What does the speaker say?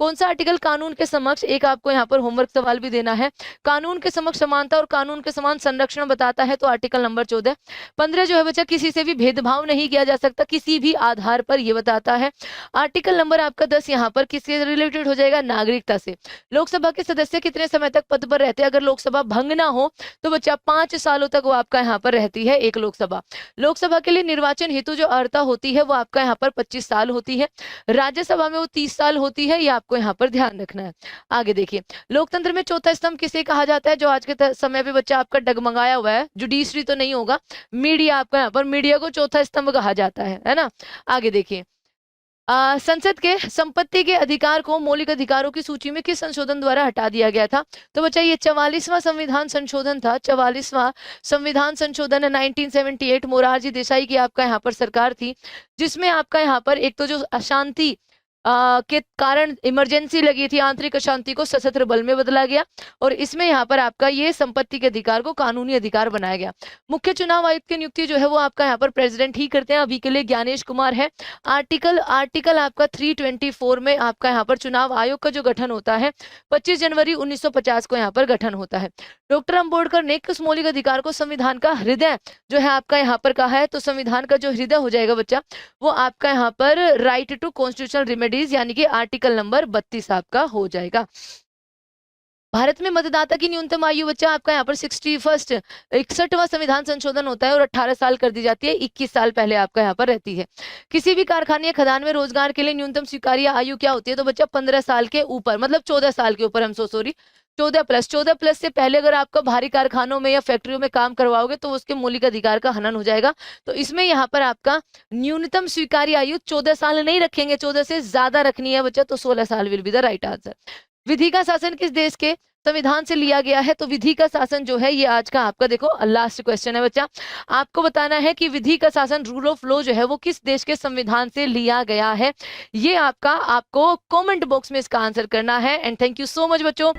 कौन सा आर्टिकल कानून के समक्ष, एक आपको यहाँ पर होमवर्क सवाल भी देना है, कानून के समक्ष समानता और कानून के समान संरक्षण बताता है, तो आर्टिकल नंबर 14। 15 जो है बच्चा, किसी से भी भेदभाव नहीं किया जा सकता किसी भी आधार पर, ये बताता है। आर्टिकल नंबर आपका 10 यहाँ पर किससे रिलेटेड हो जाएगा, नागरिकता से। लोकसभा के सदस्य कितने समय तक पद पर रहते हैं, अगर लोकसभा भंग ना हो तो बच्चा 5 सालों तक वो आपका यहाँ पर रहती है एक लोकसभा। लोकसभा के लिए निर्वाचन हेतु जो अर्हता होती है वो आपका यहाँ पर 25 साल होती है, राज्यसभा में वो 30 साल होती है, ये आपको यहाँ पर ध्यान रखना है। आगे देखिए, लोकतंत्र में चौथा स्तंभ किसे कहा जाता है, जो आज के समय पे बच्चा आपका डगमगाया हुआ है, जुडिशरी तो नहीं होगा, मीडिया, आपका यहाँ पर मीडिया को चौथा स्तंभ कहा जाता है ना। आगे देखिए, संसद के संपत्ति के अधिकार को मौलिक अधिकारों की सूची में किस संशोधन द्वारा हटा दिया गया था, तो बच्चा ये 44वां संविधान संशोधन था, 44वां संविधान संशोधन 1978, मोरारजी देसाई की आपका यहाँ पर सरकार थी, जिसमें आपका यहाँ पर एक तो जो अशांति के कारण इमरजेंसी लगी थी, आंतरिक अशांति को सशस्त्र बल में बदला गया, और इसमें यहाँ पर आपका ये संपत्ति के अधिकार को कानूनी अधिकार बनाया गया। मुख्य चुनाव आयुक्त की नियुक्ति जो है वो आपका यहाँ पर प्रेसिडेंट ही करते हैं, अभी के लिए ज्ञानेश कुमार है। आर्टिकल आपका 324 में आपका यहाँ पर चुनाव आयोग का जो गठन होता है 25 जनवरी 1950 को यहाँ पर गठन होता है। डॉक्टर अम्बेडकर ने किस मौलिक अधिकार को संविधान का हृदय जो है आपका यहाँ पर कहा है, तो संविधान का जो हृदय हो जाएगा बच्चा वो आपका यहाँ पर राइट टू कॉन्स्टिट्यूशनल रेमेडीज, यानी कि आर्टिकल नंबर 32 आपका हो जाएगा। भारत में मतदाता की न्यूनतम आयु बच्चा आपका यहाँ पर 61वां संविधान संशोधन होता है और 18 साल कर दी जाती है, 21 साल पहले आपका यहाँ पर रहती है। किसी भी कारखाने या खदान में रोजगार के लिए न्यूनतम स्वीकार्य आयु क्या होती है, तो बच्चा 15 साल के ऊपर, मतलब 14 साल के ऊपर, हम सॉरी 14 प्लस से पहले अगर आपका भारी कारखानों में या फैक्ट्रियों में काम करवाओगे तो उसके मौलिक अधिकार का हनन हो जाएगा। तो इसमें यहाँ पर आपका न्यूनतम स्वीकार्य आयु 14 साल नहीं रखेंगे, 14 से ज्यादा रखनी है बच्चा, तो 16 साल will be the right answer. विधि का शासन किस देश के संविधान से लिया गया है, तो विधि का शासन जो है ये आज का आपका देखो लास्ट क्वेश्चन है बच्चा, आपको बताना है कि विधि का शासन, रूल ऑफ लॉ जो है वो किस देश के संविधान से लिया गया है, ये आपको कमेंट बॉक्स में इसका आंसर करना है। And thank you so much बच्चों।